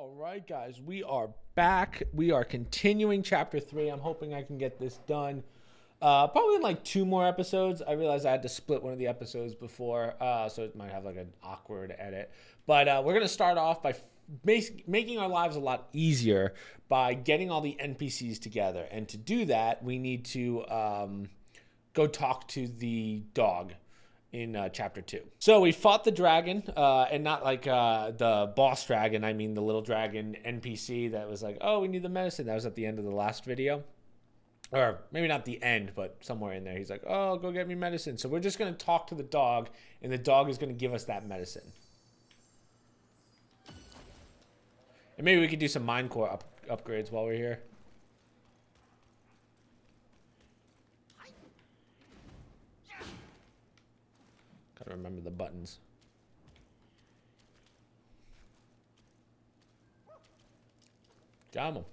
All right, guys, we are back. We are continuing chapter 3. I'm hoping I can get this done probably in like 2 more episodes. I realized I had to split one of the episodes before, so it might have like an awkward edit. But we're going to start off by making our lives a lot easier by getting all the NPCs together. And to do that, we need to go talk to the dog in chapter 2. So we fought the dragon, and not like the boss dragon. I mean the little dragon NPC that was like, oh, we need the medicine. That was at the end of the last video. Or maybe not the end, but somewhere in there. He's like, oh, go get me medicine. So we're just going to talk to the dog, and the dog is going to give us that medicine. And maybe we could do some mine core upgrades while we're here. Gotta remember the buttons. Got him.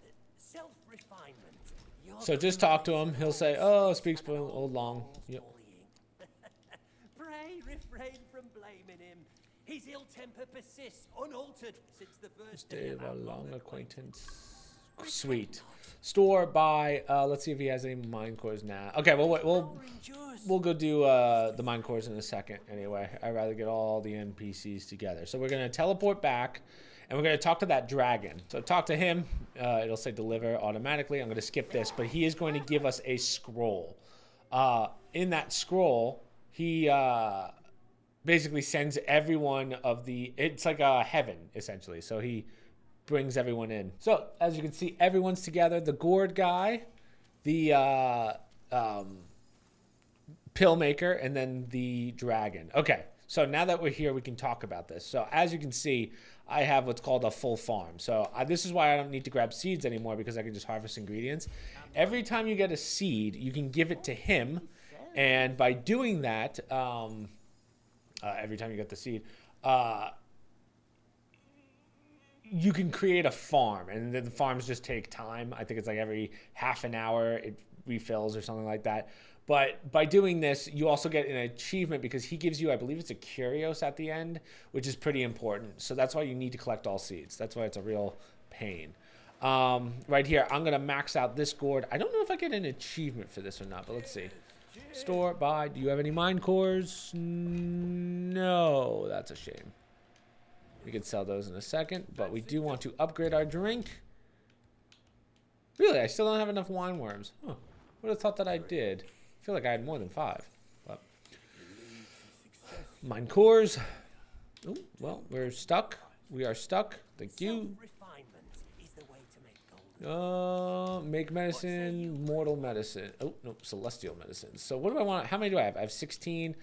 So just talk to him. He'll say, oh, speaks old long. Yep. Pray refrain from blaming him. His ill temper persists unaltered since the first day of our long acquaintance. Sweet. Store, buy. Let's see if he has any mine cores now. Okay, well, we'll go do the mine cores in a second anyway. I'd rather get all the NPCs together. So we're going to teleport back, and we're going to talk to that dragon. So talk to him. It'll say deliver automatically. I'm going to skip this, but he is going to give us a scroll. In that scroll, he basically sends everyone of the... It's like a heaven, essentially. So he brings everyone in. So, as you can see, everyone's together. The gourd guy, the pill maker, and then the dragon. Okay, so now that we're here, we can talk about this. So, as you can see, I have what's called a full farm. So, this is why I don't need to grab seeds anymore, because I can just harvest ingredients. Every time you get a seed, you can give it to him. And by doing that, every time you get the seed, you can create a farm, and the farms just take time. I think it's like every half an hour it refills or something like that. But by doing this, you also get an achievement because he gives you, I believe it's a curios at the end, which is pretty important. So that's why you need to collect all seeds. That's why it's a real pain. Right here, I'm going to max out this gourd. I don't know if I get an achievement for this or not, but let's see. Store, buy. Do you have any mine cores? No, that's a shame. We could sell those in a second, but we do want to upgrade our drink. Really, I still don't have enough wine worms. Huh. Would have thought that I did. I feel like I had more than 5. But mine cores. Oh, well, we're stuck. We are stuck. Thank you. Make medicine, mortal medicine. Oh, no, celestial medicine. So what do I want? How many do I have? I have 16.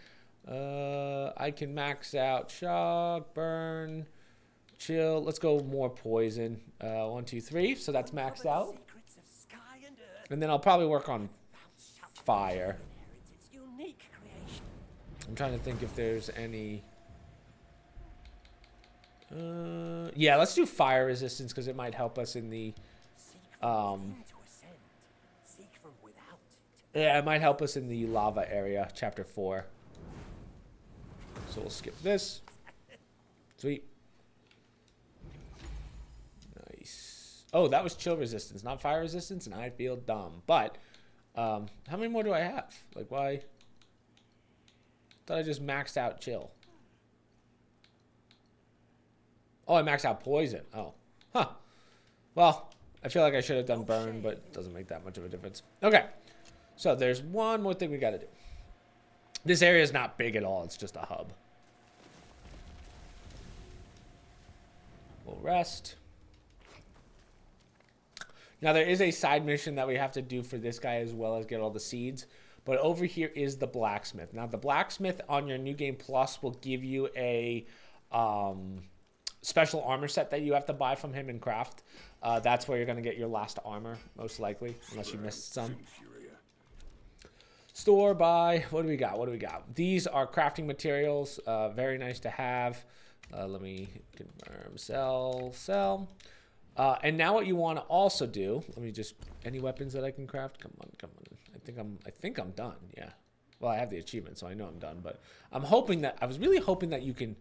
I can max out shock, burn, chill. Let's go more poison. 1, 2, 3. So that's maxed out. And then I'll probably work on fire. I'm trying to think if there's any. Yeah, let's do fire resistance because it might help us in the. Yeah, it might help us in the lava area, chapter 4. So we'll skip this. Sweet. Nice. Oh, that was chill resistance, not fire resistance, and I feel dumb. But, how many more do I have? Like, why? Thought I just maxed out chill. Oh, I maxed out poison. Oh. Huh. Well, I feel like I should have done burn, but it doesn't make that much of a difference. Okay. So there's one more thing we got to do. This area is not big at all. It's just a hub. We'll rest. Now, there is a side mission that we have to do for this guy as well as get all the seeds. But over here is the blacksmith. Now, the blacksmith on your New Game Plus will give you a special armor set that you have to buy from him and craft. That's where you're going to get your last armor, most likely, unless you missed some. Store, buy. What do we got? What do we got? These are crafting materials. Very nice to have. Let me confirm. Sell. Sell. And now what you want to also do, let me just, any weapons that I can craft? Come on, come on. I think I'm done. Yeah. Well, I have the achievement, so I know I'm done, but I'm hoping that, I was really hoping that you can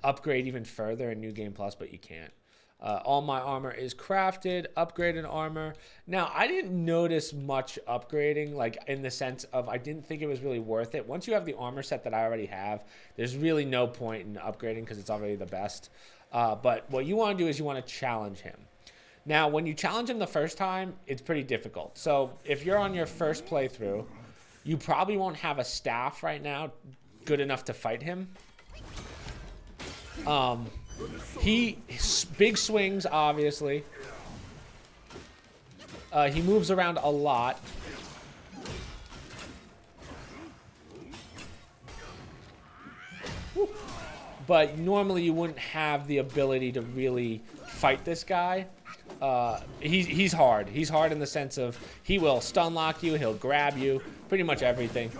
upgrade even further in New Game Plus, but you can't. All my armor is crafted, upgraded armor. Now, I didn't notice much upgrading, like in the sense of I didn't think it was really worth it. Once you have the armor set that I already have, there's really no point in upgrading because it's already the best. But what you want to do is you want to challenge him. Now, when you challenge him the first time, it's pretty difficult. So if you're on your first playthrough, you probably won't have a staff right now good enough to fight him. He big swings, obviously. He moves around a lot. But normally you wouldn't have the ability to really fight this guy. He's hard. He's hard in the sense of he will stun lock you, he'll grab you, pretty much everything.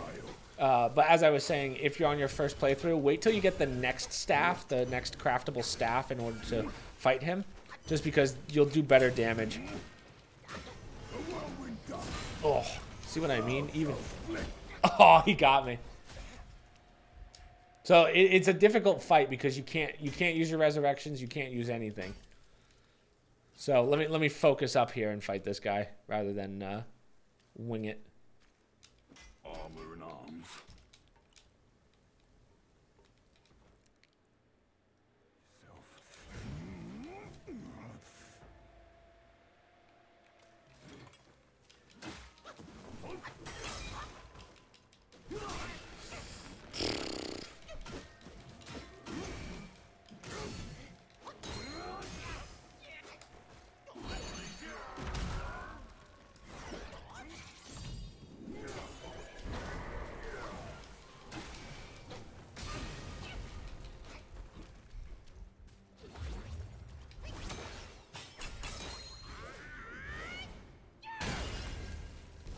But as I was saying, if you're on your first playthrough, wait till you get the next staff, the next craftable staff in order to fight him. Just because you'll do better damage. Oh, see what I mean? Even. Oh, he got me. So it's a difficult fight because you can't use your resurrections, you can't use anything. So let me focus up here and fight this guy rather than wing it. Armor and arms.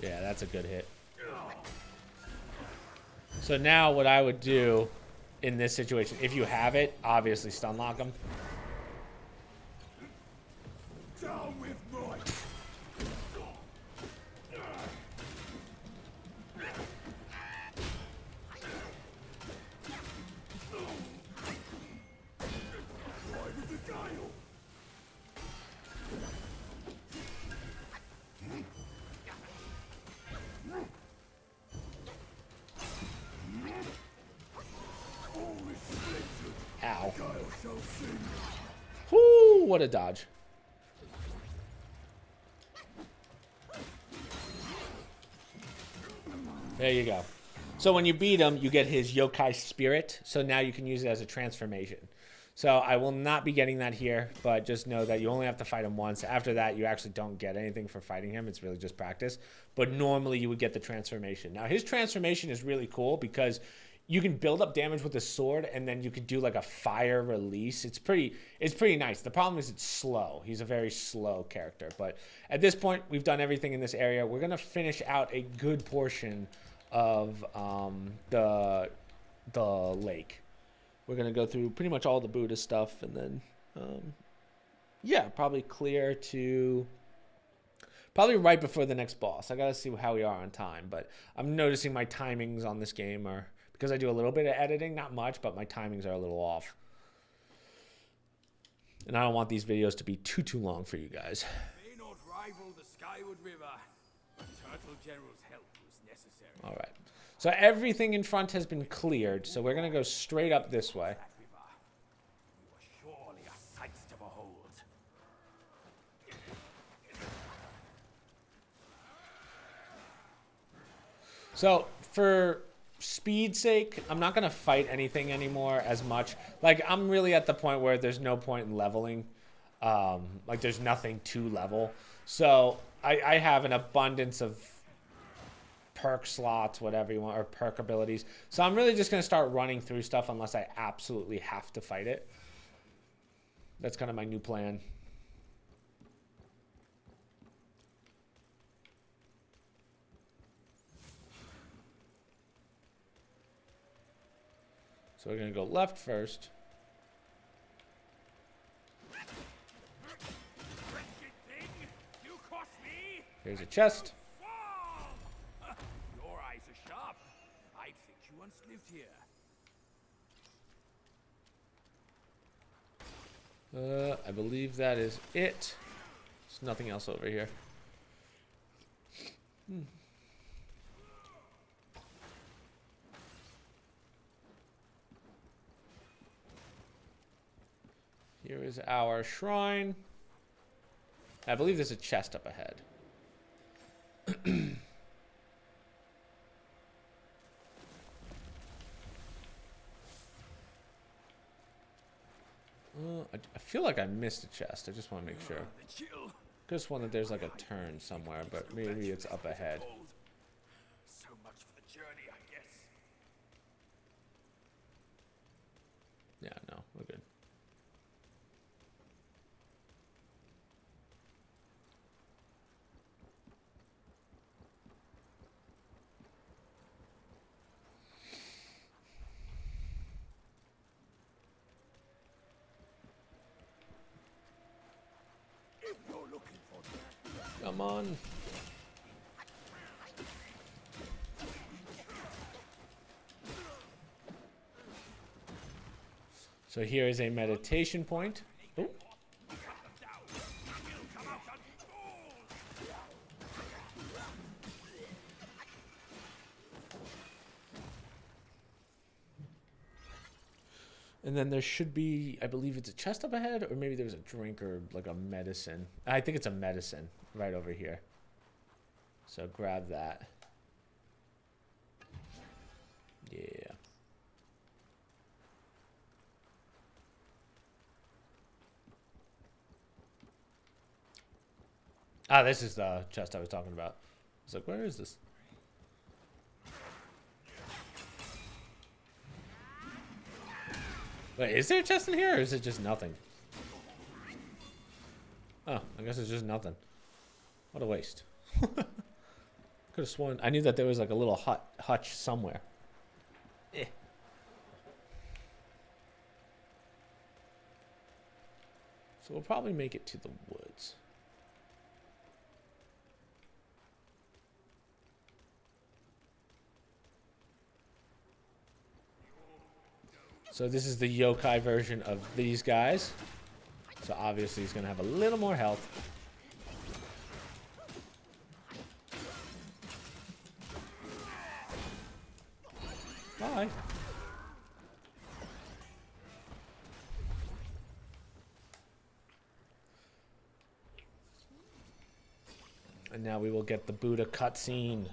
Yeah, that's a good hit. So now what I would do in this situation, if you have it, obviously stun lock him. Down with might. Ride with the dial. Ow. Guile shall sing. Whoo, what a dodge. There you go. So when you beat him, you get his yokai spirit. So now you can use it as a transformation. So I will not be getting that here, but just know that you only have to fight him once. After that, you actually don't get anything for fighting him. It's really just practice. But normally you would get the transformation. Now his transformation is really cool because you can build up damage with a sword and then you could do like a fire release. It's pretty nice. The problem is it's slow. He's a very slow character. But at this point, we've done everything in this area. We're going to finish out a good portion of the lake. We're going to go through pretty much all the Buddha stuff and then, yeah, probably clear to probably right before the next boss. I got to see how we are on time, but I'm noticing my timings on this game are, because I do a little bit of editing, not much, but my timings are a little off. And I don't want these videos to be too long for you guys. May not rival the Skyward River, but Turtle General's help was necessary. All right. So everything in front has been cleared, so we're going to go straight up this way. That river, you were surely a sight to behold. So for speed's sake, I'm not going to fight anything anymore as much. Like, I'm really at the point where there's no point in leveling. Like, there's nothing to level. So I have an abundance of perk slots, whatever you want, or perk abilities. So I'm really just going to start running through stuff unless I absolutely have to fight it. That's kind of my new plan. So we're going to go left first. You caught me? Here's a chest. Your eyes are sharp. I'd think you once lived here. I believe that is it. There's nothing else over here. Here is our shrine. I believe there's a chest up ahead. I feel like I missed a chest. I just want to make sure. The chill. Just one that there's like a turn somewhere, but maybe it's up ahead. So much for the journey, I guess. Yeah, no, we're good. If you're looking for that, Come on. So here is a meditation point. Oh. And then there should be, I believe it's a chest up ahead, or maybe there's a drink or like a medicine. I think it's a medicine right over here. So grab that. Yeah. Ah, this is the chest I was talking about. I was like, where is this? Wait, is there a chest in here, or is it just nothing? Oh, I guess it's just nothing. What a waste. Could have sworn. I knew that there was like a little hutch somewhere. Eh. So we'll probably make it to the woods. So this is the yokai version of these guys. So obviously he's going to have a little more health. Bye. And now we will get the Buddha cutscene.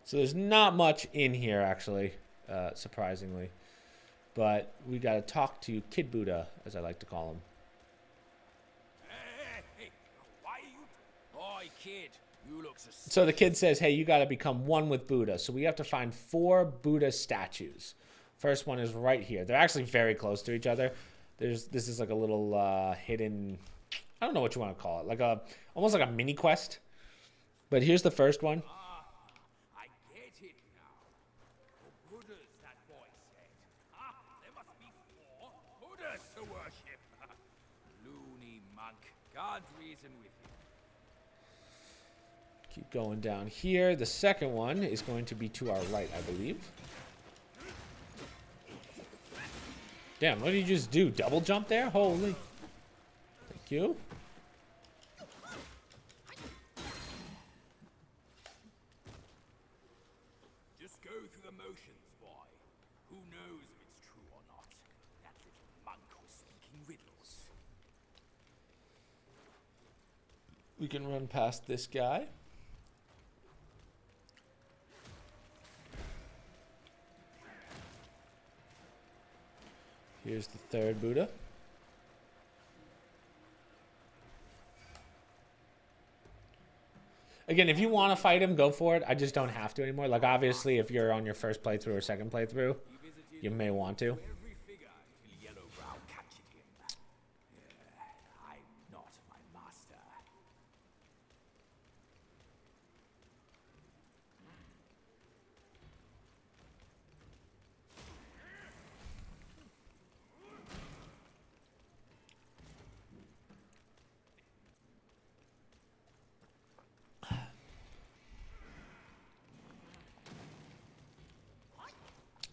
So there's not much in here, actually, surprisingly. But we got to talk to Kid Buddha, as I like to call him. Hey, why are you? Oi, kid, you look suspicious. So the kid says, hey, you got to become one with Buddha. So we have to find 4 Buddha statues. First one is right here. They're actually very close to each other. This is like a little hidden, I don't know what you want to call it, like almost like a mini quest. But here's the first one. I get it now. The Buddhas, that boy said. There must be 4 Buddhas to worship. Loony monk. Can't reason with him. Keep going down here. The second one is going to be to our right, I believe. Damn, what did you just do? Double jump there? Holy. Thank you. Just go through the motions, boy. Who knows if it's true or not? That little monk was speaking riddles. We can run past this guy. Here's the third Buddha. Again, if you want to fight him, go for it. I just don't have to anymore. Like, obviously, if you're on your first playthrough or second playthrough, you may want to. Every figure until Yellowbrow captured him. Yeah, I'm not my master.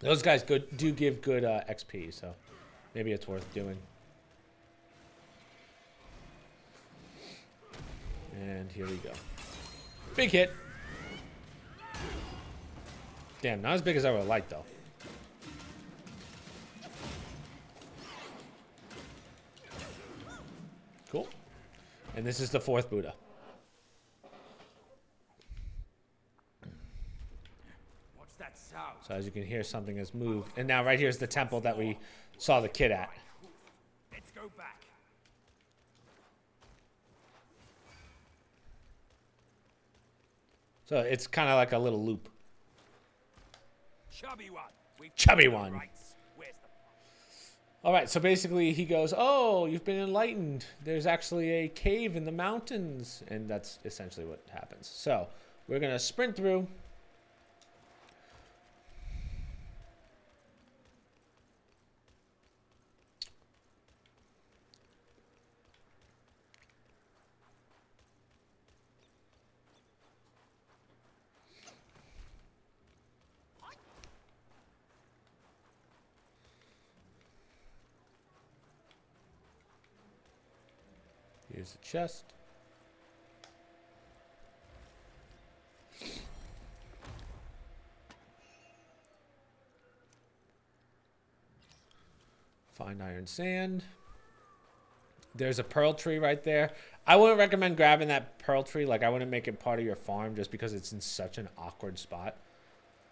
Those guys do give good XP, so maybe it's worth doing. And here we go. Big hit. Damn, not as big as I would like, though. Cool. And this is the 4th Buddha. What's that sound? So as you can hear, something has moved. And now right here's the temple that we saw the kid at. Let's go back. So it's kind of like a little loop. Chubby one. Chubby one. Where's the... All right, so basically he goes, oh, you've been enlightened. There's actually a cave in the mountains. And that's essentially what happens. So we're going to sprint through. Here's the chest. Find iron sand. There's a pearl tree right there. I wouldn't recommend grabbing that pearl tree. Like, I wouldn't make it part of your farm just because it's in such an awkward spot.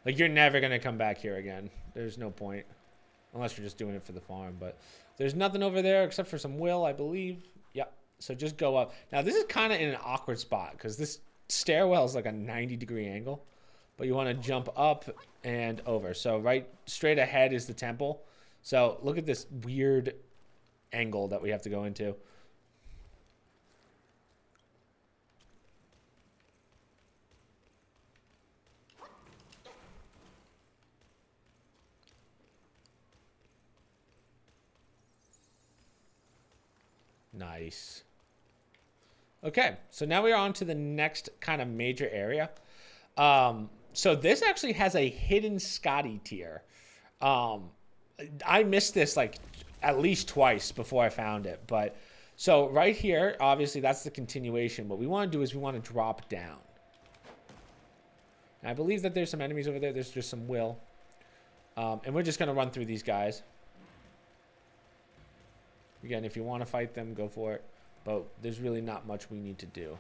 Like, you're never going to come back here again. There's no point. Unless you're just doing it for the farm. But there's nothing over there except for some will, I believe. Yep. So just go up. Now, this is kind of in an awkward spot because this stairwell is like a 90-degree angle. But you want to jump up and over. So right straight ahead is the temple. So look at this weird angle that we have to go into. Nice. Okay, so now we are on to the next kind of major area. So this actually has a hidden Scotty tier. I missed this like at least twice before I found it. But so right here, obviously that's the continuation. What we want to do is we want to drop down. And I believe that there's some enemies over there. There's just some will. And we're just going to run through these guys. Again, if you want to fight them, go for it. But there's really not much we need to do.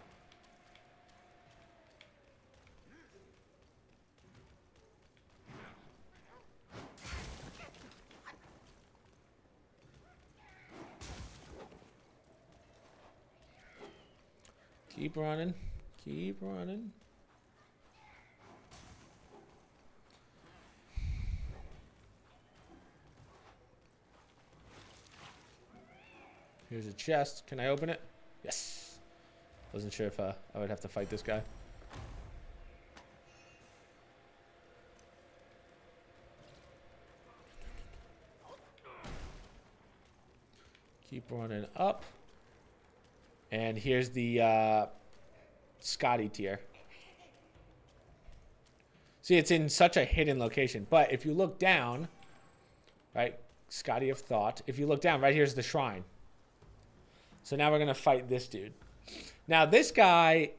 Keep running. Keep running. Here's a chest. Can I open it? Yes. Wasn't sure if I would have to fight this guy. Keep running up. And here's the Scotty tier. See, it's in such a hidden location. But if you look down, right, Scotty of Thought. If you look down, right here's the shrine. So now we're going to fight this dude. Now, this guy,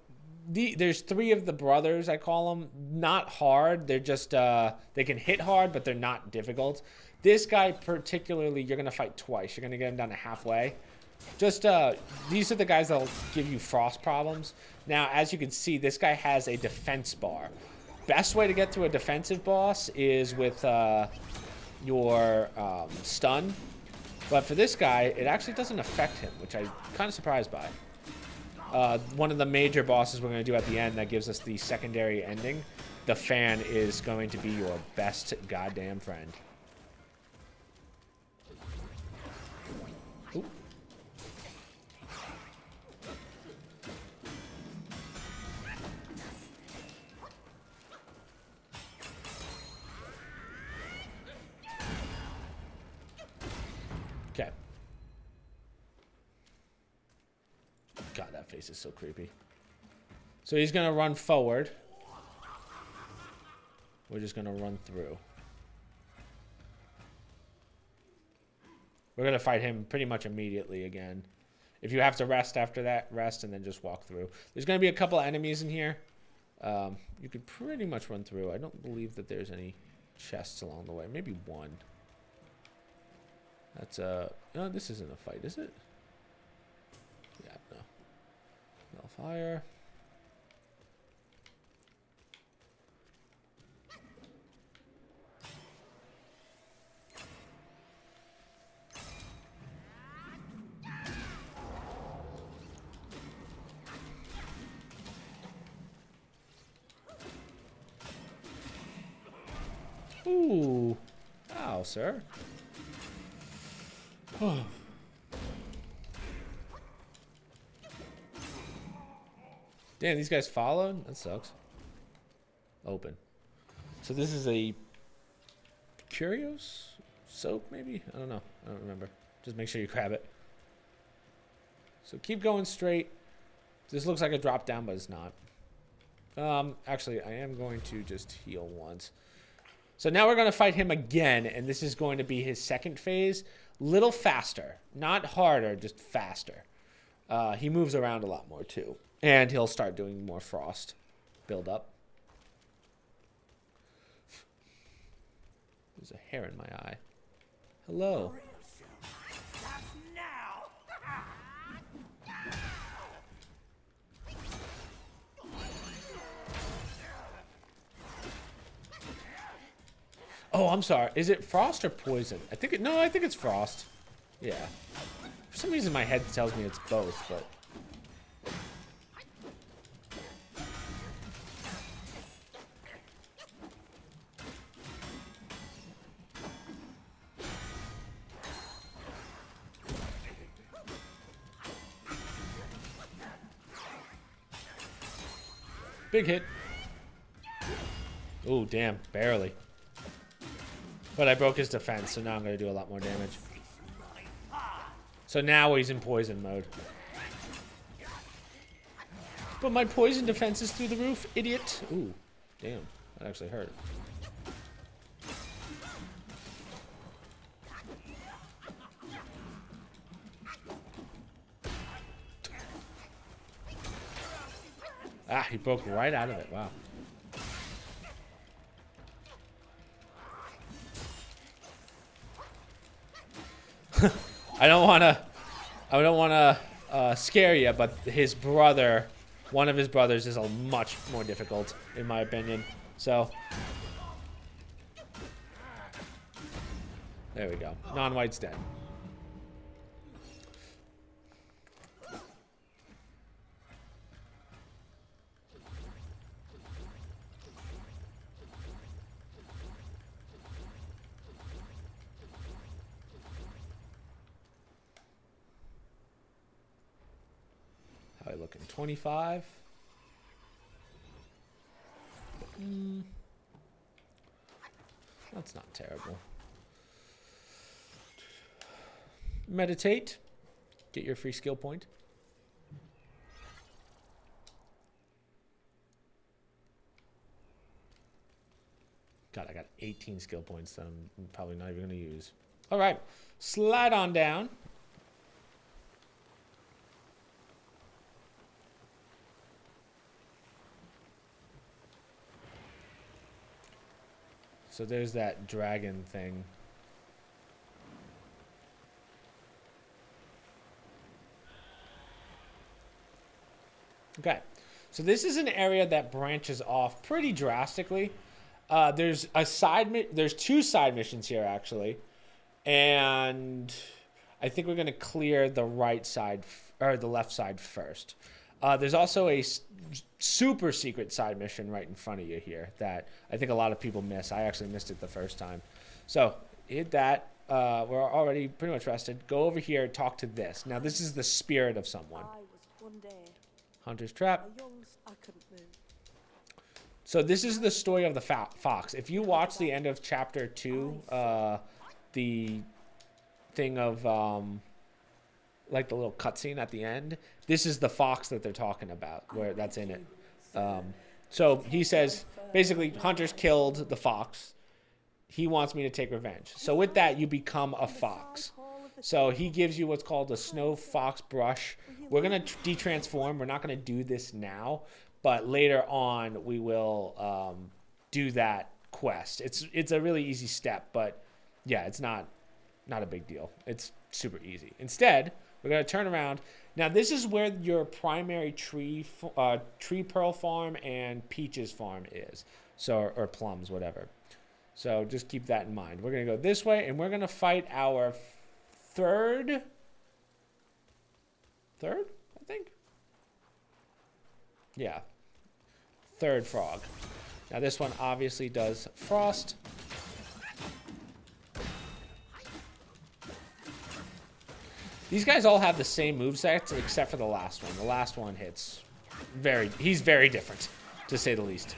there's 3 of the brothers, I call them. Not hard. They're just, they can hit hard, but they're not difficult. This guy particularly, you're going to fight twice. You're going to get him down to halfway. Just, these are the guys that'll give you frost problems. Now, as you can see, this guy has a defense bar. Best way to get through a defensive boss is with your stun. But for this guy, it actually doesn't affect him, which I'm kind of surprised by. One of the major bosses we're going to do at the end that gives us the secondary ending, the fan is going to be your best goddamn friend. Ooh. Okay. God, that face is so creepy. So he's going to run forward. We're just going to run through. We're going to fight him pretty much immediately again. If you have to rest after that, rest and then just walk through. There's going to be a couple of enemies in here. You could pretty much run through. I don't believe that there's any chests along the way. Maybe one. That's no, this isn't a fight, is it? Yeah, no. Fire. Ooh. Ow, sir. Oh. Damn, these guys followed? That sucks. Open. So this is a Curios soap, maybe? I don't know. I don't remember. Just make sure you grab it. So keep going straight. This looks like a drop down, but it's not. Actually, I am going to just heal once. So now we're going to fight him again, and this is going to be his second phase. Little faster. Not harder, just faster. He moves around a lot more, too. And he'll start doing more frost build up. There's a hair in my eye. Hello. Oh, I'm sorry. Is it frost or poison? I think it's frost. Yeah. For some reason my head tells me it's both, but big hit. Oh, damn. Barely. But I broke his defense, so now I'm going to do a lot more damage. So now he's in poison mode. But my poison defense is through the roof, idiot. Ooh, damn. That actually hurt. Ah, he broke right out of it. Wow. I don't want to scare you, but his brother, one of his brothers, is a much more difficult, in my opinion. So, there we go. Non-white's dead. How are you looking? 25? That's not terrible. Meditate. Get your free skill point. God, I got 18 skill points that I'm probably not even going to use. All right. Slide on down. So there's that dragon thing. Okay. So this is an area that branches off pretty drastically. There's two side missions here, actually. And I think we're going to clear the right side, or the left side first. There's also a super secret side mission right in front of you here that I think a lot of people miss. I actually missed it the first time. So hit that. We're already pretty much rested. Go over here, talk to this. Now this is the spirit of someone. Hunter's Trap. So this is the story of the fox. If you watch the end of chapter 2, the thing of like the little cutscene at the end, this is the fox that they're talking about, where that's in it. So he says, basically, Hunter's killed the fox. He wants me to take revenge. So with that, you become a fox. So he gives you what's called a snow fox brush. We're going to de-transform. We're not going to do this now, but later on we will do that quest. It's a really easy step, but yeah, it's not a big deal. It's super easy. Instead, we're going to turn around. Now, this is where your primary tree pearl farm and peaches farm is. So, or plums, whatever. So just keep that in mind. We're going to go this way, and we're going to fight our third, I think? Yeah. Third frog. Now, this one obviously does frost. These guys all have the same movesets except for the last one. The last one hits he's very different, to say the least.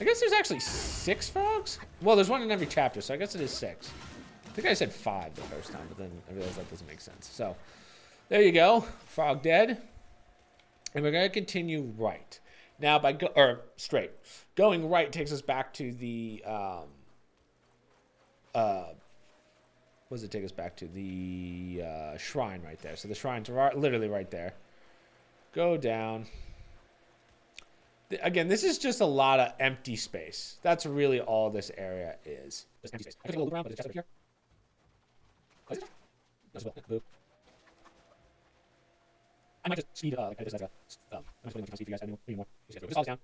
I guess there's actually 6 frogs? Well, there's one in every chapter, so I guess it is 6. I think I said 5 the first time, but then I realized that doesn't make sense. So, there you go. Frog dead. And we're going to continue right. Now, straight. Going right takes us back to the, what does it take us back to? The shrine right there. So the shrine's literally right there. Go down. Again, this is just a lot of empty space. That's really all this area is. Just empty space. I could take a look around, but it's just over here. What is it? That's well. Boop. I might just speed like this. I'm just putting my speed for you guys. I don't know anymore. Just all down.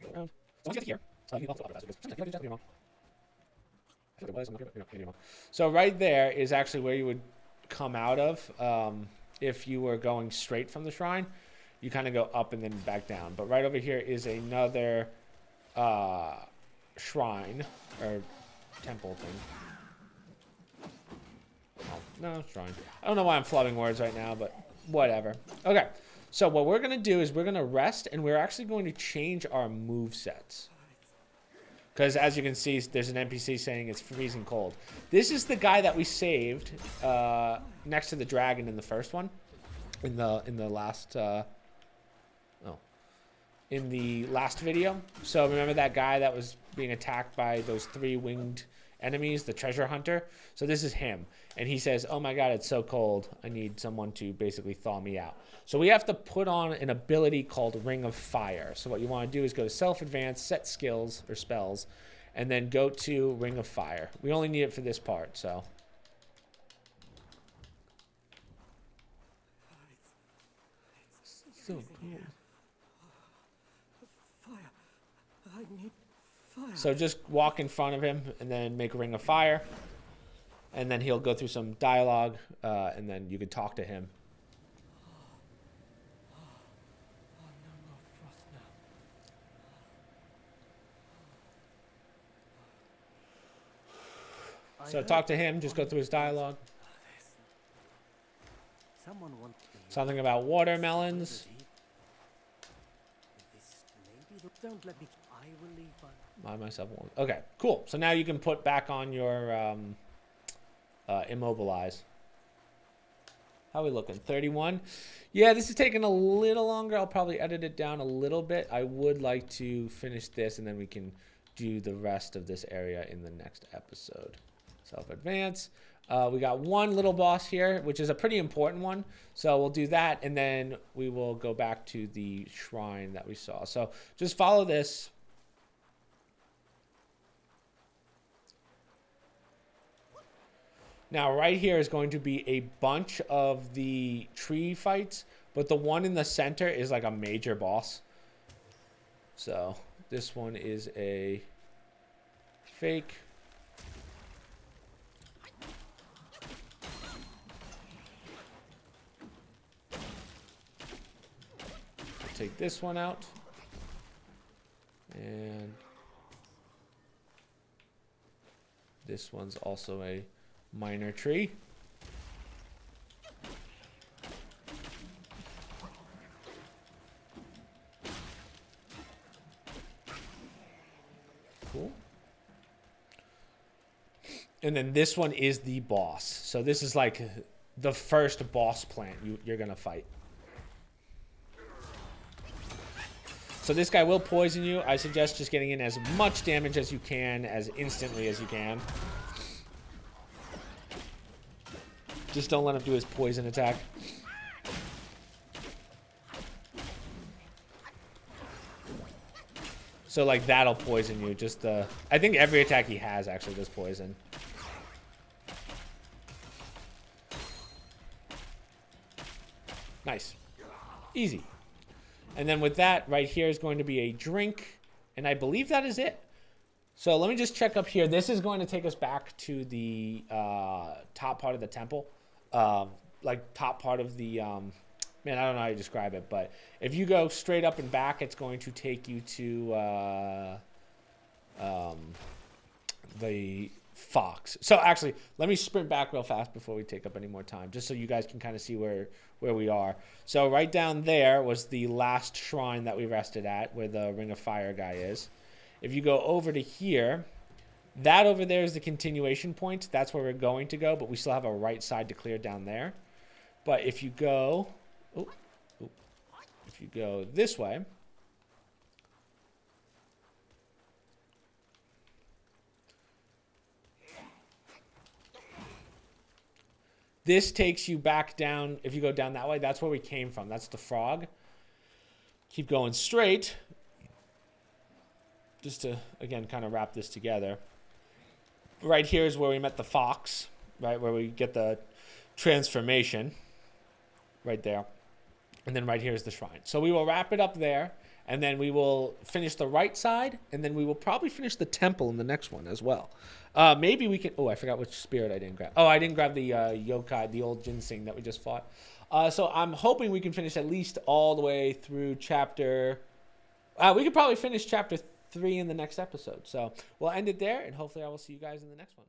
Go around. So once you get to here, you can also do that. So right there is actually where you would come out of if you were going straight from the shrine. You kind of go up and then back down. But right over here is another shrine or temple thing. Oh, no, shrine. I don't know why I'm flubbing words right now, but whatever. Okay, so what we're going to do is we're going to rest, and we're actually going to change our move sets. Because as you can see, there's an NPC saying it's freezing cold. This is the guy that we saved next to the dragon in the first one. In the last... in the last video. So remember that guy that was being attacked by those 3 winged enemies, the treasure hunter? So this is him. And he says, oh my god, it's so cold. I need someone to basically thaw me out. So we have to put on an ability called Ring of Fire. So what you want to do is go to Self-Advance, Set Skills or Spells, and then go to Ring of Fire. We only need it for this part, so... So cool. I need fire. So just walk in front of him and then make a Ring of Fire. And then he'll go through some dialogue, and then you can talk to him. So talk to him, just go through his dialogue. Something about watermelons. Don't let me. I will leave by myself. Okay, cool. So now you can put back on your immobilize. How are we looking? 31. Yeah, this is taking a little longer. I'll probably edit it down a little bit. I would like to finish this, and then we can do the rest of this area in the next episode. Self-advance. We got one little boss here, which is a pretty important one. So we'll do that, and then we will go back to the shrine that we saw. So just follow this. Now, right here is going to be a bunch of the tree fights, but the one in the center is like a major boss. So this one is a fake. Take this one out, and this one's also a minor tree. Cool. And then this one is the boss. So this is like the first boss plant you're going to fight. So this guy will poison you. I suggest just getting in as much damage as you can, as instantly as you can. Just don't let him do his poison attack. So like that'll poison you. Just I think every attack he has actually does poison. Nice. Easy. And then with that, right here is going to be a drink. And I believe that is it. So let me just check up here. This is going to take us back to the top part of the temple. Like top part of the... man, I don't know how you describe it. But if you go straight up and back, it's going to take you to the fox. So actually, let me sprint back real fast before we take up any more time. Just so you guys can kind of see where we are. So right down there was the last shrine that we rested at, where the Ring of Fire guy is. If you go over to here, that over there is the continuation point. That's where we're going to go, but we still have a right side to clear down there. But if you go... if you go this way... This takes you back down. If you go down that way, that's where we came from. That's the frog. Keep going straight. Just to, again, kind of wrap this together. Right here is where we met the fox, right? Where we get the transformation. Right there. And then right here is the shrine. So we will wrap it up there. And then we will finish the right side. And then we will probably finish the temple in the next one as well. Maybe we can... Oh, I forgot which spirit I didn't grab. Oh, I didn't grab the yokai, the old ginseng that we just fought. So I'm hoping we can finish at least all the way through chapter... we could probably finish chapter 3 in the next episode. So we'll end it there. And hopefully I will see you guys in the next one.